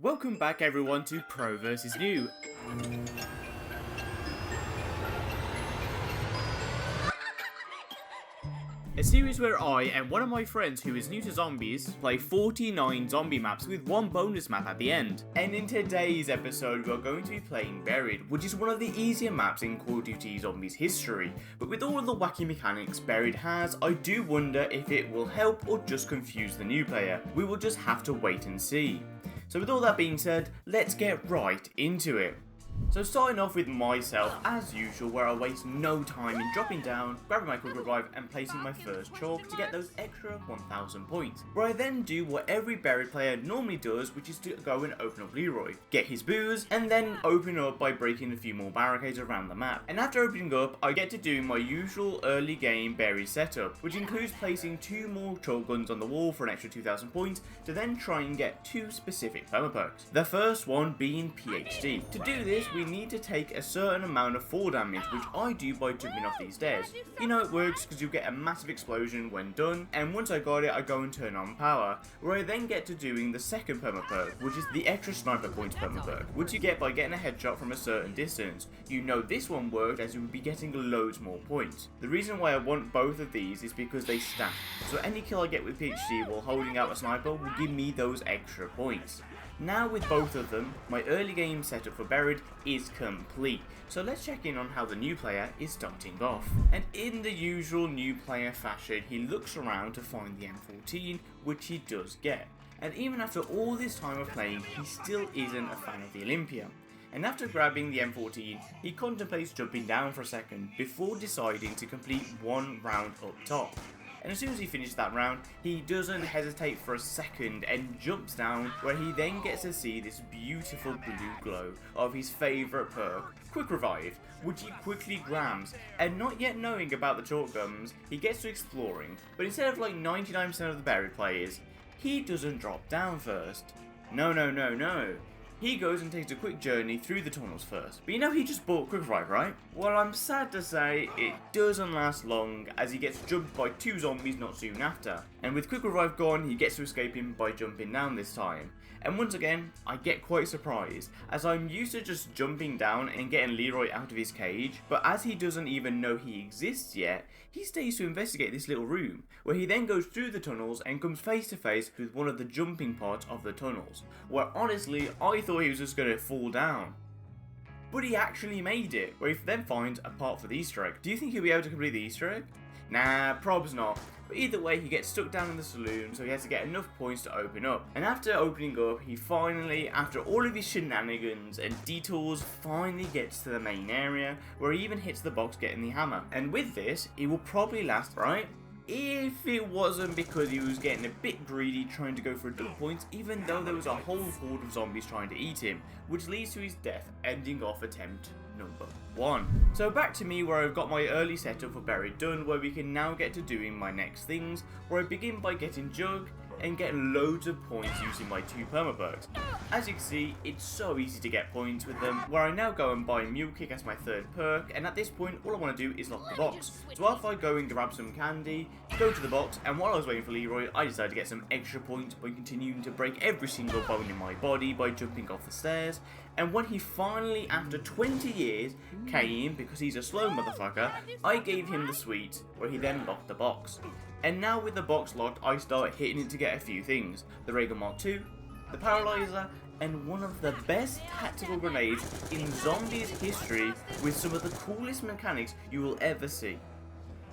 Welcome back everyone to Pro vs New. A series where I and one of my friends who is new to zombies play 49 zombie maps with one bonus map at the end. And in today's episode we are going to be playing Buried, which is one of the easier maps in Call of Duty Zombies history. But with all of the wacky mechanics Buried has, I do wonder if it will help or just confuse the new player. We will just have to wait and see. So with all that being said, let's get right into it. So starting off with myself, as usual, where I waste no time in dropping down, grabbing my quick revive and placing my first chalk to get those extra 1000 points. Where I then do what every Buried player normally does, which is to go and open up Leroy, get his booze, and then open up by breaking a few more barricades around the map. And after opening up, I get to do my usual early game Buried setup, which includes placing 2 more chalk guns on the wall for an extra 2000 points, to then try and get 2 specific permaperks. The first one being PhD. To do this, we need to take a certain amount of fall damage, which I do by jumping off these stairs. You know it works because you get a massive explosion when done, and once I got it I go and turn on power, where I then get to doing the second permaperk, which is the extra sniper points permaperk, which you get by getting a headshot from a certain distance. You know this one worked as you would be getting loads more points. The reason why I want both of these is because they stack, so any kill I get with PhD while holding out a sniper will give me those extra points. Now with both of them, my early game setup for Buried is complete, so let's check in on how the new player is starting off. And in the usual new player fashion, he looks around to find the M14, which he does get. And even after all this time of playing, he still isn't a fan of the Olympia. And after grabbing the M14, he contemplates jumping down for a second before deciding to complete one round up top. And as soon as he finishes that round, he doesn't hesitate for a second and jumps down, where he then gets to see this beautiful blue glow of his favourite perk, Quick Revive, which he quickly grabs, and not yet knowing about the chalk guns, he gets to exploring, but instead of like 99% of the Buried players, he doesn't drop down first. No. He goes and takes a quick journey through the tunnels first. But you know he just bought Quick Revive, right? Well, I'm sad to say it doesn't last long, as he gets jumped by 2 zombies not soon after. And with Quick Revive gone, he gets to escape him by jumping down this time. And once again, I get quite surprised, as I'm used to just jumping down and getting Leroy out of his cage, but as he doesn't even know he exists yet, he stays to investigate this little room, where he then goes through the tunnels and comes face to face with one of the jumping parts of the tunnels, where honestly, I thought he was just going to fall down. But he actually made it, where he then finds a part for the Easter egg. Do you think he'll be able to complete the Easter egg? Nah, probs not. But either way, he gets stuck down in the saloon, so he has to get enough points to open up. And after opening up, he finally, after all of his shenanigans and detours, finally gets to the main area, where he even hits the box getting the hammer. And with this, it will probably last, right? If it wasn't because he was getting a bit greedy trying to go for double points, even though there was a whole horde of zombies trying to eat him, which leads to his death, ending off attempt number 1. So back to me, where I've got my early setup for Buried done, where we can now get to doing my next things, where I begin by getting Jug and get loads of points using my 2 permaperks. As you can see, it's so easy to get points with them, where I now go and buy Mule Kick as my 3rd perk, and at this point all I want to do is lock the box. So off I go and grab some candy, go to the box, and while I was waiting for Leroy, I decided to get some extra points by continuing to break every single bone in my body by jumping off the stairs. And when he finally, after 20 years, came, because he's a slow motherfucker, I gave him the sweet, where he then locked the box. And now with the box locked, I start hitting it to get a few things. The Raygun Mark II, the Paralyzer, and one of the best tactical grenades in Zombies history, with some of the coolest mechanics you will ever see.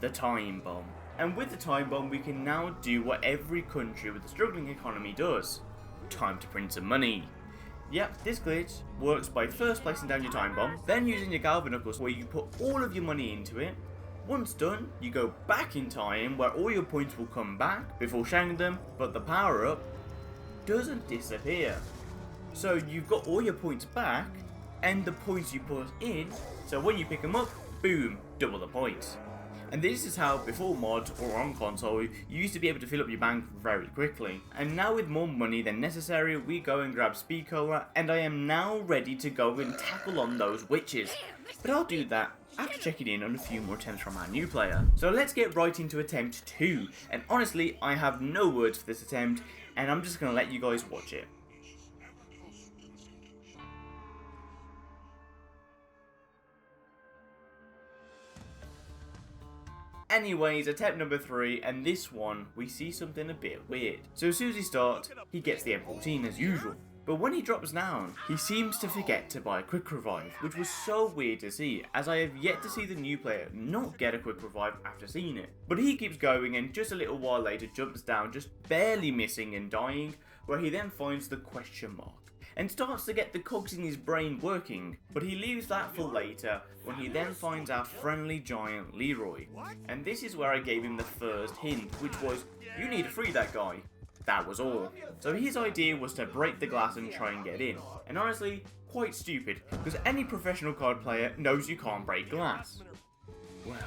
The Time Bomb. And with the Time Bomb, we can now do what every country with a struggling economy does. Time to print some money. Yep, this glitch works by first placing down your Time Bomb, then using your Galvan Knuckles, where you put all of your money into it. Once done, you go back in time, where all your points will come back before shagging them, but the power up doesn't disappear. So you've got all your points back, and the points you put in, so when you pick them up, boom, double the points. And this is how, before mod or on console, you used to be able to fill up your bank very quickly. And now with more money than necessary, we go and grab Speed Cola, and I am now ready to go and tackle on those witches. But I'll do that after checking in on a few more attempts from our new player. So let's get right into attempt 2, and honestly, I have no words for this attempt, and I'm just going to let you guys watch it. anyways, attempt number 3, and this one, we see something a bit weird. So as soon as he starts, he gets the M14 as usual. But when he drops down, he seems to forget to buy a quick revive, which was so weird to see, as I have yet to see the new player not get a quick revive after seeing it. But he keeps going and just a little while later jumps down, just barely missing and dying, where he then finds the question mark and starts to get the cogs in his brain working, but he leaves that for later when he then finds our friendly giant Leroy. And this is where I gave him the first hint, which was, you need to free that guy. That was all. So his idea was to break the glass and try and get in. And honestly, quite stupid, because any professional card player knows you can't break glass. Well,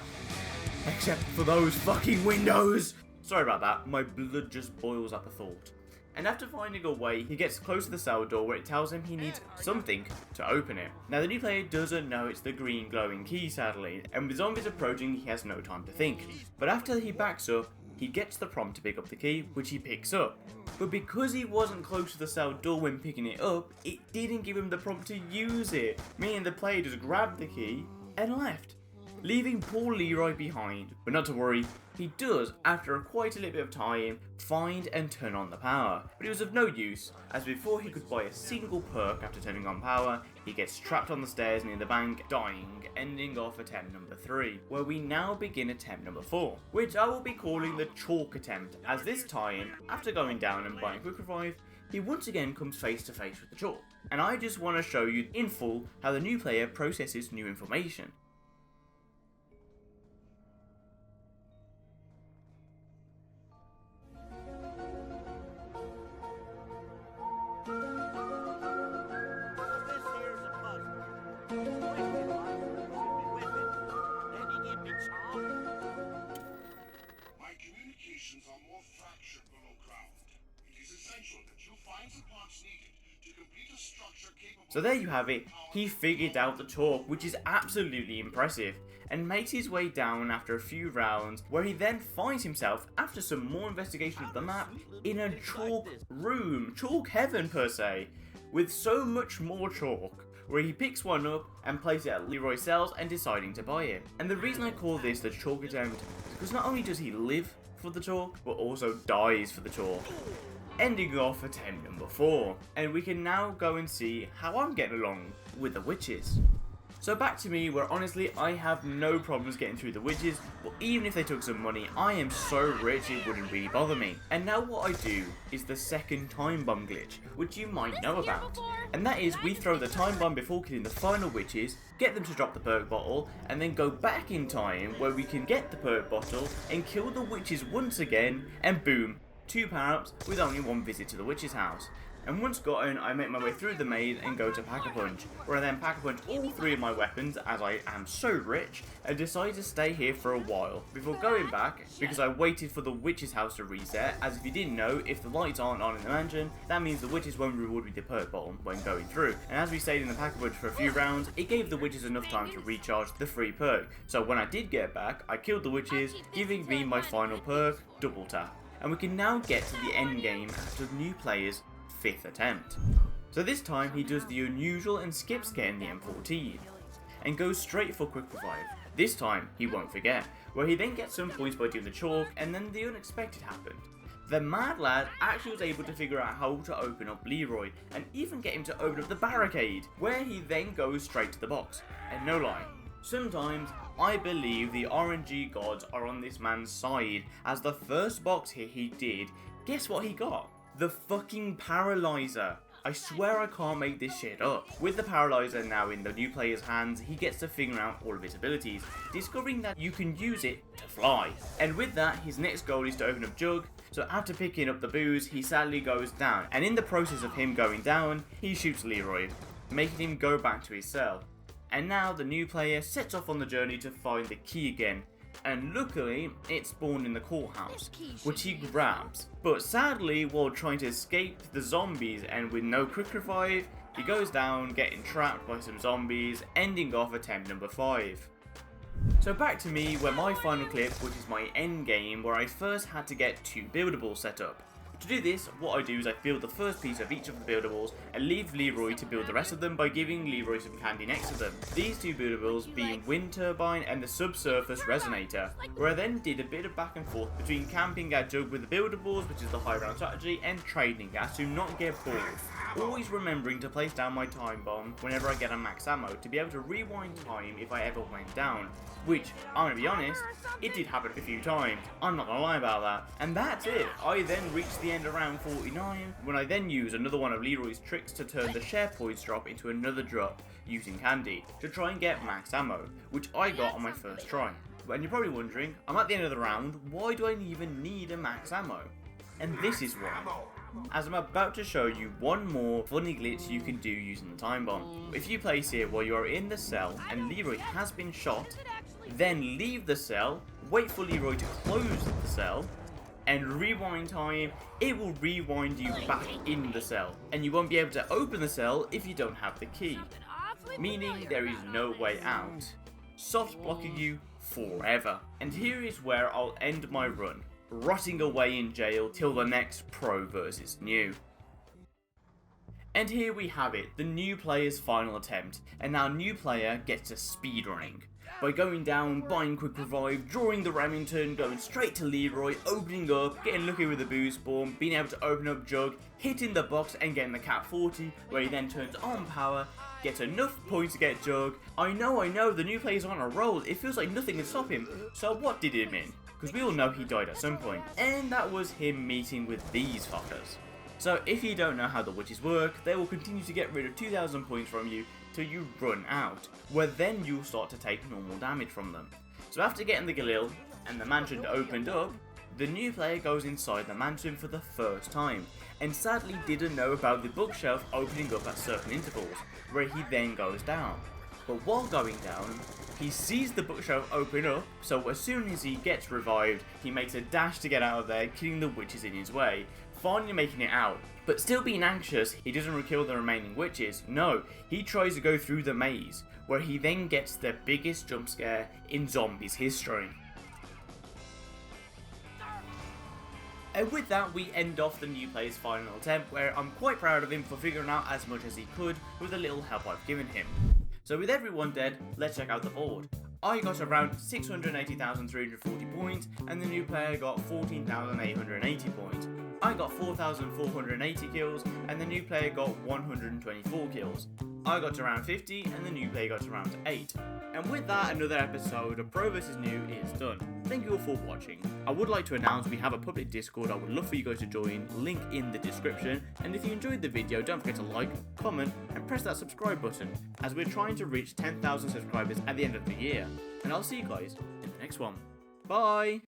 except for those fucking windows! Sorry about that, my blood just boils at the thought. And after finding a way, he gets close to the cell door where it tells him he needs something to open it. Now the new player doesn't know it's the green glowing key sadly, and with zombies approaching he has no time to think. But after he backs up, he gets the prompt to pick up the key, which he picks up. But because he wasn't close to the cell door when picking it up, it didn't give him the prompt to use it, meaning the player just grabbed the key and left, leaving poor Leroy behind. But not to worry, he does, after quite a little bit of time, find and turn on the power. But it was of no use, as before he could buy a single perk after turning on power, he gets trapped on the stairs near the bank, dying, ending off attempt number 3, where we now begin attempt number 4, which I will be calling the chalk attempt, as this time, after going down and buying quick revive, he once again comes face to face with the chalk. And I just want to show you in full how the new player processes new information. So there you have it, he figured out the chalk, which is absolutely impressive, and makes his way down after a few rounds, where he then finds himself, after some more investigation of the map, in a chalk room, chalk heaven per se, with so much more chalk, where he picks one up and places it at Leroy's cells and deciding to buy it. And the reason I call this the chalk attempt is because not only does he live for the chalk, but also dies for the chalk, ending off attempt number 4. And we can now go and see how I'm getting along with the witches. So back to me, where honestly I have no problems getting through the witches, but even if they took some money, I am so rich it wouldn't really bother me. And now what I do is the second time bomb glitch, which you might know about. And that is, we throw the time bomb before killing the final witches, get them to drop the perk bottle, and then go back in time where we can get the perk bottle and kill the witches once again, and boom, 2 power-ups with only 1 visit to the witch's house. And once gotten, I make my way through the maze and go to Pack-a-Punch, where I then Pack-a-Punch all 3 of my weapons as I am so rich, and decide to stay here for a while before going back, because I waited for the witch's house to reset, as if you didn't know, if the lights aren't on in the mansion, that means the witches won't reward me the perk bottle when going through. And as we stayed in the Pack-a-Punch for a few rounds, it gave the witches enough time to recharge the free perk. So when I did get back, I killed the witches, giving me my final perk, Double Tap. And we can now get to the end game after the new player's 5th attempt. So this time he does the unusual and skips getting the M14 and goes straight for quick revive. This time he won't forget, where he then gets some points by doing the chalk, and then the unexpected happened. The mad lad actually was able to figure out how to open up Leroy and even get him to open up the barricade, where he then goes straight to the box. And no lie, sometimes I believe the RNG gods are on this man's side, as the first box here he did, guess what he got? The fucking paralyzer. I swear I can't make this shit up. With the paralyzer now in the new player's hands, he gets to figure out all of its abilities, discovering that you can use it to fly. And with that, his next goal is to open up Jug, so after picking up the booze, he sadly goes down, and in the process of him going down, he shoots Leroy, making him go back to his cell. And now the new player sets off on the journey to find the key again, and luckily it's spawned in the courthouse, which he grabs. But sadly, while trying to escape the zombies and with no quick revive, he goes down, getting trapped by some zombies, ending off attempt number 5. So back to me, where my final clip, which is my end game, where I first had to get 2 buildables set up, To do this, what I do is I build the first piece of each of the buildables and leave Leroy to build the rest of them by giving Leroy some candy next to them. These two buildables being Wind Turbine and the Subsurface Resonator, where I then did a bit of back and forth between camping at Jug with the buildables, which is the high round strategy, and trading gas to not get bored. Always remembering to place down my time bomb whenever I get a max ammo to be able to rewind time if I ever went down. Which, I'm gonna be honest, it did happen a few times. I'm not gonna lie about that. And that's it. I then reached the end around 49, when I then use another one of Leroy's tricks to turn the share points drop into another drop using candy to try and get max ammo, which I got on my first try. And you're probably wondering, I'm at the end of the round, why do I even need a max ammo? And this is why. As I'm about to show you one more funny glitch you can do using the time bomb. If you place it while you are in the cell and Leroy has been shot, then leave the cell, wait for Leroy to close the cell, and rewind time, it will rewind you back in the cell, and you won't be able to open the cell if you don't have the key, meaning there is no way out, soft blocking you forever. And here is where I'll end my run, rotting away in jail till the next Pro versus New. And here we have it, the new player's final attempt, and now new player gets to speedrunning. By going down, buying quick revive, drawing the Remington, going straight to Leroy, opening up, getting lucky with the boost bomb, being able to open up Jug, hitting the box and getting the Cat 40, where he then turns on power, gets enough points to get Jug. I know, the new player's on a roll, it feels like nothing can stop him, so what did him in? Because we all know he died at some point, and that was him meeting with these fuckers. So if you don't know how the witches work, they will continue to get rid of 2,000 points from you till you run out, where then you'll start to take normal damage from them. So after getting the Galil and the mansion opened up, the new player goes inside the mansion for the first time, and sadly didn't know about the bookshelf opening up at certain intervals, where he then goes down. But while going down, he sees the bookshelf open up, so as soon as he gets revived, he makes a dash to get out of there, killing the witches in his way, finally making it out. But still being anxious, he doesn't kill the remaining witches, no, he tries to go through the maze, where he then gets the biggest jump scare in zombies history. And with that, we end off the new player's final attempt, where I'm quite proud of him for figuring out as much as he could with the little help I've given him. So with everyone dead, let's check out the board. I got around 680,340 points, and the new player got 14,880 points. I got 4,480 kills, and the new player got 124 kills. I got to round 50, and the new player got to round 8. And with that, another episode of Pro vs New is done. Thank you all for watching. I would like to announce we have a public Discord I would love for you guys to join, link in the description, and if you enjoyed the video, don't forget to like, comment, and press that subscribe button, as we're trying to reach 10,000 subscribers at the end of the year. And I'll see you guys in the next one. Bye!